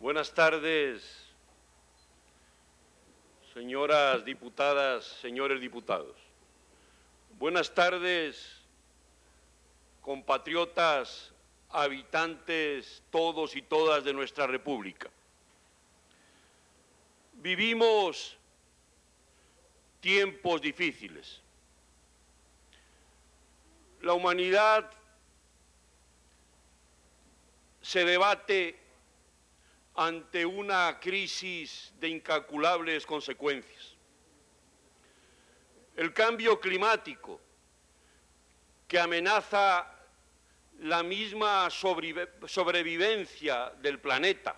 Buenas tardes, señoras diputadas, señores diputados. Buenas tardes, compatriotas, habitantes todos y todas de nuestra República. Vivimos tiempos difíciles. La humanidad se debate ante una crisis de incalculables consecuencias. El cambio climático, que amenaza la misma sobrevivencia del planeta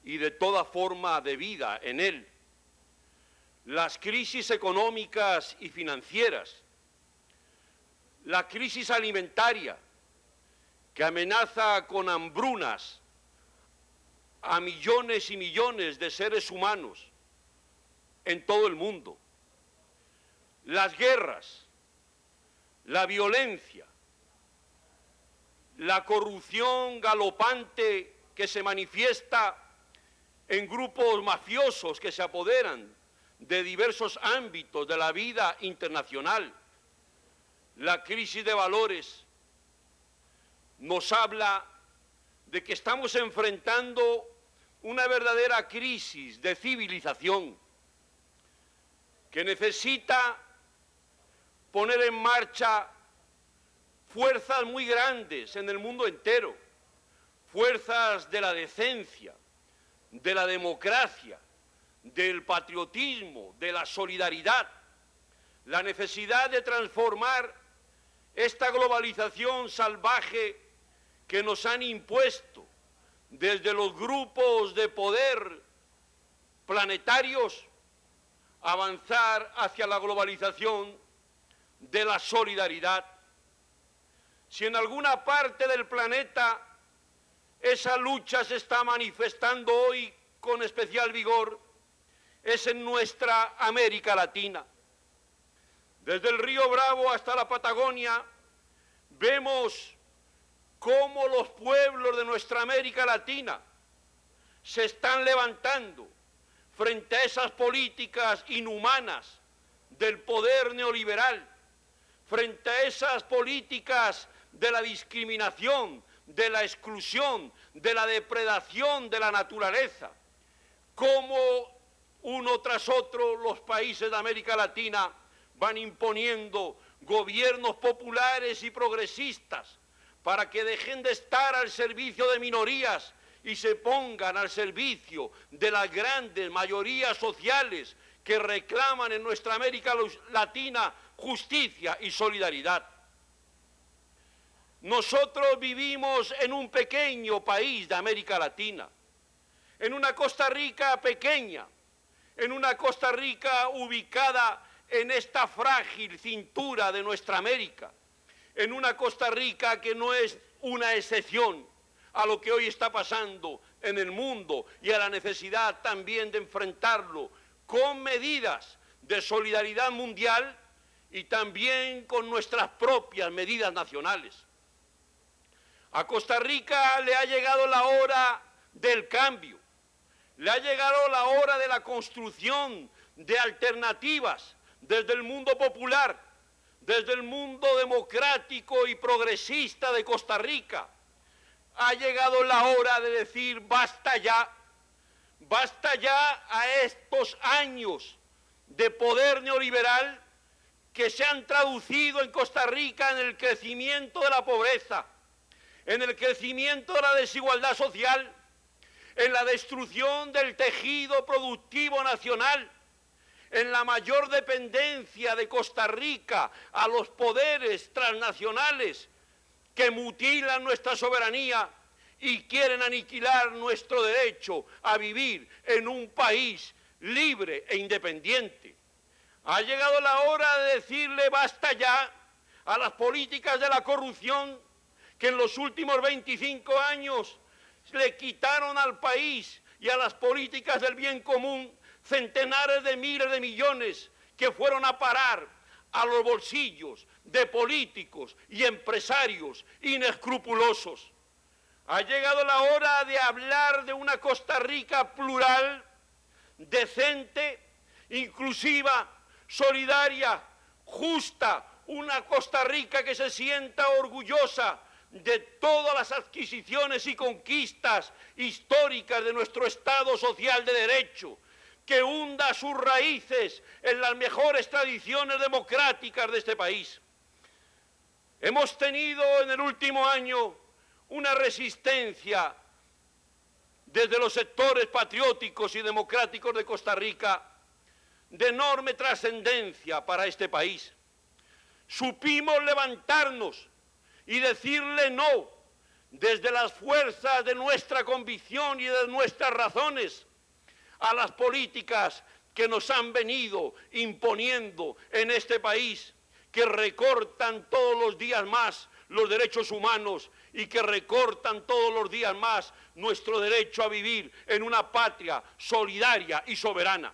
y de toda forma de vida en él. Las crisis económicas y financieras, la crisis alimentaria, que amenaza con hambrunas a millones y millones de seres humanos en todo el mundo. Las guerras, la violencia, la corrupción galopante que se manifiesta en grupos mafiosos que se apoderan de diversos ámbitos de la vida internacional, la crisis de valores, nos habla de que estamos enfrentando una verdadera crisis de civilización que necesita poner en marcha fuerzas muy grandes en el mundo entero, fuerzas de la decencia, de la democracia, del patriotismo, de la solidaridad, la necesidad de transformar esta globalización salvaje que nos han impuesto desde los grupos de poder planetarios, avanzar hacia la globalización de la solidaridad. Si en alguna parte del planeta esa lucha se está manifestando hoy con especial vigor, es en nuestra América Latina. Desde el Río Bravo hasta la Patagonia, vemos cómo los pueblos de nuestra América Latina se están levantando frente a esas políticas inhumanas del poder neoliberal, frente a esas políticas de la discriminación, de la exclusión, de la depredación de la naturaleza, cómo uno tras otro los países de América Latina van imponiendo gobiernos populares y progresistas para que dejen de estar al servicio de minorías y se pongan al servicio de las grandes mayorías sociales que reclaman en nuestra América Latina justicia y solidaridad. Nosotros vivimos en un pequeño país de América Latina, en una Costa Rica pequeña, en una Costa Rica ubicada en esta frágil cintura de nuestra América, en una Costa Rica que no es una excepción a lo que hoy está pasando en el mundo y a la necesidad también de enfrentarlo con medidas de solidaridad mundial y también con nuestras propias medidas nacionales. A Costa Rica le ha llegado la hora del cambio, le ha llegado la hora de la construcción de alternativas desde el mundo popular, desde el mundo democrático y progresista de Costa Rica. Ha llegado la hora de decir basta ya a estos años de poder neoliberal que se han traducido en Costa Rica en el crecimiento de la pobreza, en el crecimiento de la desigualdad social, en la destrucción del tejido productivo nacional, en la mayor dependencia de Costa Rica a los poderes transnacionales que mutilan nuestra soberanía y quieren aniquilar nuestro derecho a vivir en un país libre e independiente. Ha llegado la hora de decirle basta ya a las políticas de la corrupción que en los últimos 25 años le quitaron al país y a las políticas del bien común centenares de miles de millones que fueron a parar a los bolsillos de políticos y empresarios inescrupulosos. Ha llegado la hora de hablar de una Costa Rica plural, decente, inclusiva, solidaria, justa, una Costa Rica que se sienta orgullosa de todas las adquisiciones y conquistas históricas de nuestro Estado social de derecho, que hunda sus raíces en las mejores tradiciones democráticas de este país. Hemos tenido en el último año una resistencia desde los sectores patrióticos y democráticos de Costa Rica de enorme trascendencia para este país. Supimos levantarnos y decirle no desde las fuerzas de nuestra convicción y de nuestras razones a las políticas que nos han venido imponiendo en este país, que recortan todos los días más los derechos humanos y que recortan todos los días más nuestro derecho a vivir en una patria solidaria y soberana.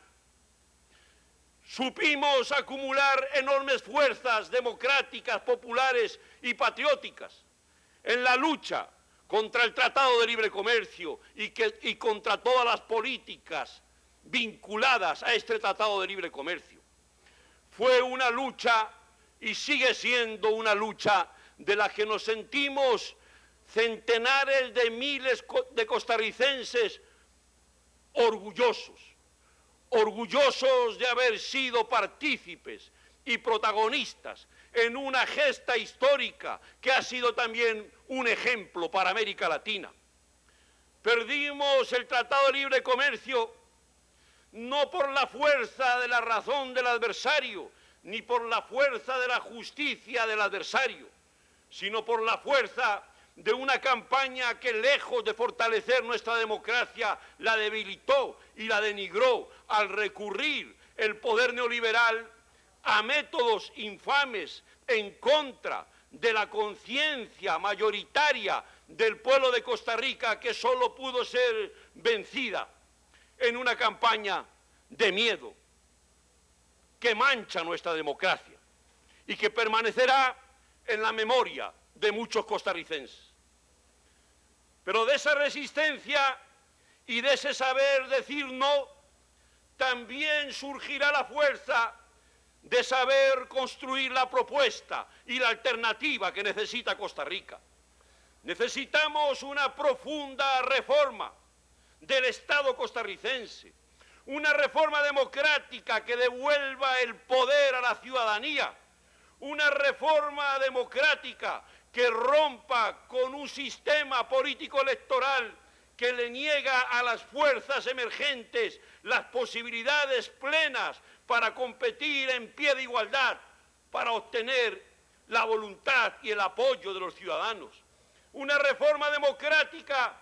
Supimos acumular enormes fuerzas democráticas, populares y patrióticas en la lucha contra el Tratado de Libre Comercio y contra todas las políticas vinculadas a este Tratado de Libre Comercio. Fue una lucha y sigue siendo una lucha de la que nos sentimos centenares de miles de costarricenses orgullosos de haber sido partícipes y protagonistas en una gesta histórica que ha sido también un ejemplo para América Latina. Perdimos el Tratado de Libre Comercio no por la fuerza de la razón del adversario, ni por la fuerza de la justicia del adversario, sino por la fuerza de una campaña que, lejos de fortalecer nuestra democracia, la debilitó y la denigró al recurrir el poder neoliberal a métodos infames en contra de la conciencia mayoritaria del pueblo de Costa Rica, que solo pudo ser vencida en una campaña de miedo que mancha nuestra democracia y que permanecerá en la memoria de muchos costarricenses. Pero de esa resistencia y de ese saber decir no, también surgirá la fuerza de saber construir la propuesta y la alternativa que necesita Costa Rica. Necesitamos una profunda reforma del Estado costarricense, una reforma democrática que devuelva el poder a la ciudadanía, una reforma democrática que rompa con un sistema político electoral que le niega a las fuerzas emergentes las posibilidades plenas para competir en pie de igualdad, para obtener la voluntad y el apoyo de los ciudadanos. Una reforma democrática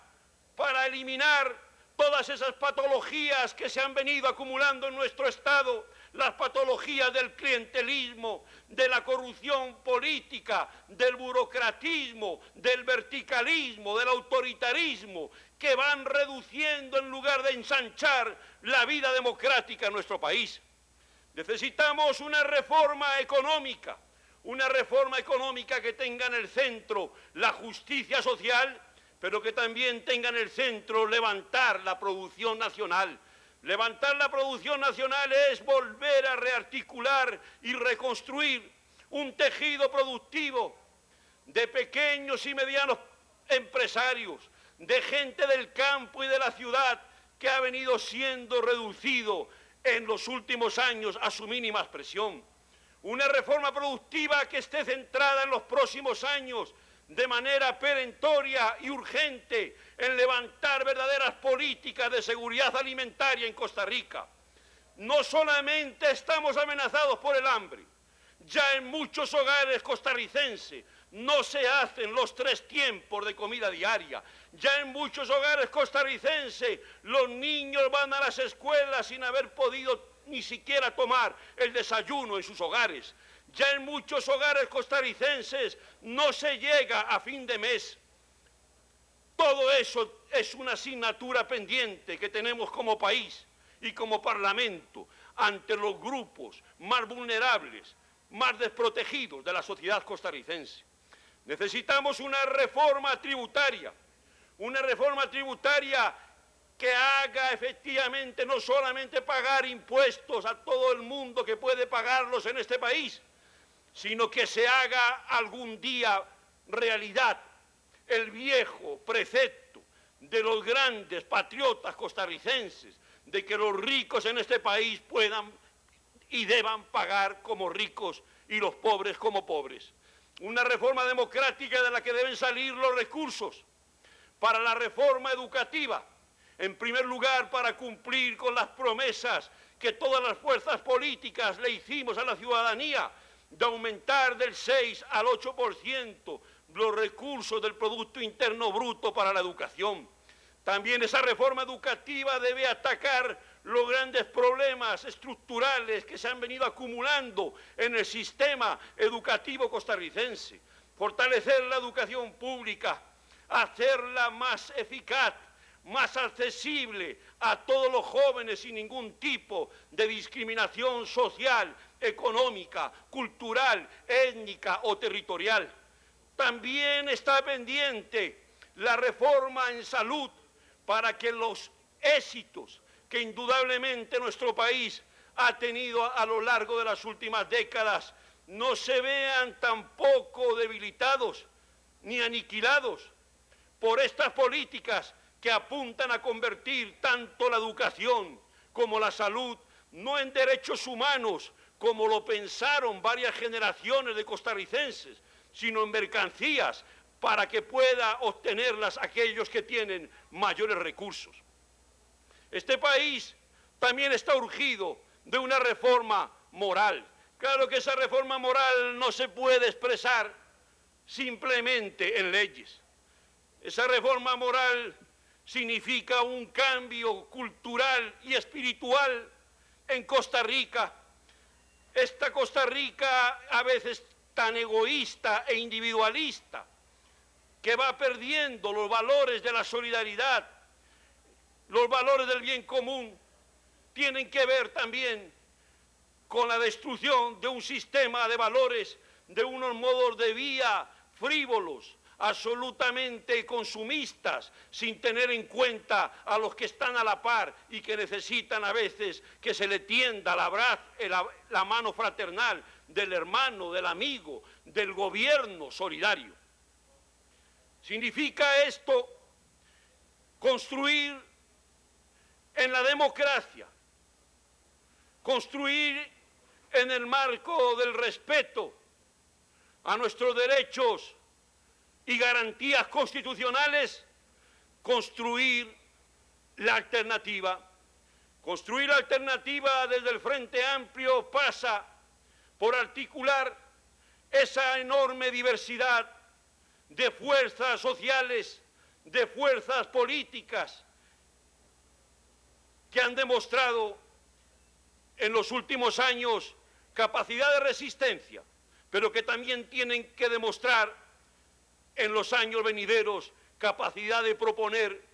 para eliminar todas esas patologías que se han venido acumulando en nuestro Estado, las patologías del clientelismo, de la corrupción política, del burocratismo, del verticalismo, del autoritarismo, que van reduciendo en lugar de ensanchar la vida democrática en nuestro país. Necesitamos una reforma económica que tenga en el centro la justicia social, pero que también tenga en el centro levantar la producción nacional. Levantar la producción nacional es volver a rearticular y reconstruir un tejido productivo de pequeños y medianos empresarios, de gente del campo y de la ciudad que ha venido siendo reducido en los últimos años a su mínima expresión. Una reforma productiva que esté centrada en los próximos años de manera perentoria y urgente en levantar verdaderas políticas de seguridad alimentaria en Costa Rica. No solamente estamos amenazados por el hambre, ya en muchos hogares costarricenses no se hacen los 3 tiempos de comida diaria. Ya en muchos hogares costarricenses los niños van a las escuelas sin haber podido ni siquiera tomar el desayuno en sus hogares. Ya en muchos hogares costarricenses no se llega a fin de mes. Todo eso es una asignatura pendiente que tenemos como país y como Parlamento ante los grupos más vulnerables, más desprotegidos de la sociedad costarricense. Necesitamos una reforma tributaria, una reforma tributaria que haga efectivamente no solamente pagar impuestos a todo el mundo que puede pagarlos en este país, sino que se haga algún día realidad el viejo precepto de los grandes patriotas costarricenses de que los ricos en este país puedan y deban pagar como ricos y los pobres como pobres. Una reforma democrática de la que deben salir los recursos para la reforma educativa, en primer lugar para cumplir con las promesas que todas las fuerzas políticas le hicimos a la ciudadanía de aumentar del 6 al 8% los recursos del Producto Interno Bruto para la educación. También esa reforma educativa debe atacar los grandes problemas estructurales que se han venido acumulando en el sistema educativo costarricense, fortalecer la educación pública, hacerla más eficaz, más accesible a todos los jóvenes sin ningún tipo de discriminación social, económica, cultural, étnica o territorial. También está pendiente la reforma en salud para que los éxitos que indudablemente nuestro país ha tenido a lo largo de las últimas décadas no se vean tampoco debilitados ni aniquilados por estas políticas que apuntan a convertir tanto la educación como la salud no en derechos humanos, como lo pensaron varias generaciones de costarricenses, sino en mercancías para que pueda obtenerlas aquellos que tienen mayores recursos. Este país también está urgido de una reforma moral. Claro que esa reforma moral no se puede expresar simplemente en leyes. Esa reforma moral significa un cambio cultural y espiritual en Costa Rica. Esta Costa Rica a veces tan egoísta e individualista que va perdiendo los valores de la solidaridad, los valores del bien común, tienen que ver también con la destrucción de un sistema de valores, de unos modos de vida frívolos, absolutamente consumistas, sin tener en cuenta a los que están a la par y que necesitan a veces que se le tienda la mano fraternal del hermano, del amigo, del gobierno solidario. Significa esto construir en la democracia, construir en el marco del respeto a nuestros derechos y garantías constitucionales, construir la alternativa. Construir la alternativa desde el Frente Amplio pasa por articular esa enorme diversidad de fuerzas sociales, de fuerzas políticas que han demostrado en los últimos años capacidad de resistencia, pero que también tienen que demostrar en los años venideros capacidad de proponer,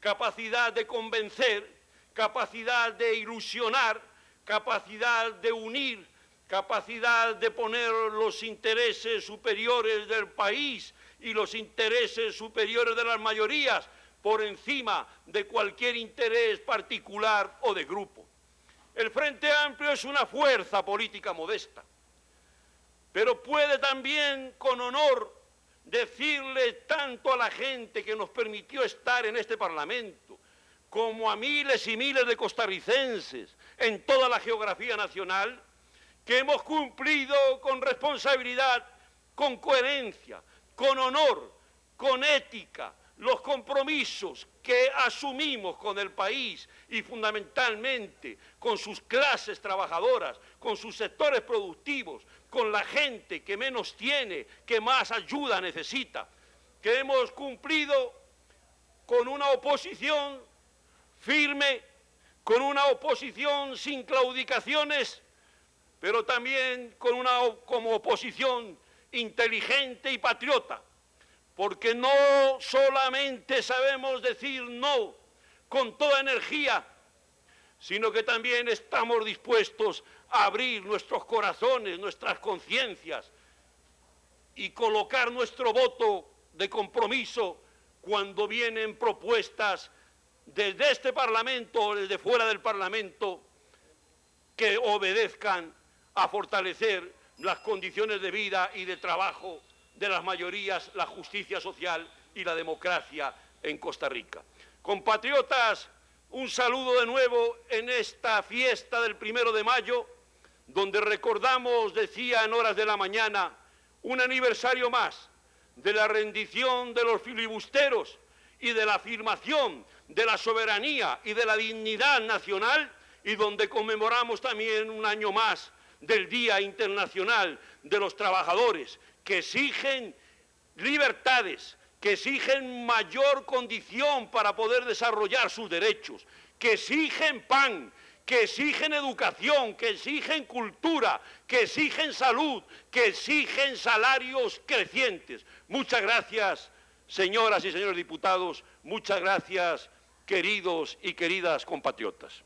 capacidad de convencer, capacidad de ilusionar, capacidad de unir, capacidad de poner los intereses superiores del país y los intereses superiores de las mayorías por encima de cualquier interés particular o de grupo. El Frente Amplio es una fuerza política modesta, pero puede también con honor decirle tanto a la gente que nos permitió estar en este Parlamento, como a miles y miles de costarricenses en toda la geografía nacional, que hemos cumplido con responsabilidad, con coherencia, con honor, con ética, los compromisos que asumimos con el país y fundamentalmente con sus clases trabajadoras, con sus sectores productivos, con la gente que menos tiene, que más ayuda necesita, que hemos cumplido con una oposición firme, con una oposición sin claudicaciones, pero también como oposición inteligente y patriota, porque no solamente sabemos decir no con toda energía, sino que también estamos dispuestos a abrir nuestros corazones, nuestras conciencias y colocar nuestro voto de compromiso cuando vienen propuestas desde este Parlamento o desde fuera del Parlamento que obedezcan a fortalecer las condiciones de vida y de trabajo de las mayorías, la justicia social y la democracia en Costa Rica. Compatriotas, un saludo de nuevo en esta fiesta del 1 de mayo, donde recordamos, decía en horas de la mañana, un aniversario más de la rendición de los filibusteros y de la afirmación de la soberanía y de la dignidad nacional, y donde conmemoramos también un año más del Día Internacional de los Trabajadores, que exigen libertades, que exigen mayor condición para poder desarrollar sus derechos, que exigen pan, que exigen educación, que exigen cultura, que exigen salud, que exigen salarios crecientes. Muchas gracias, señoras y señores diputados, muchas gracias, queridos y queridas compatriotas.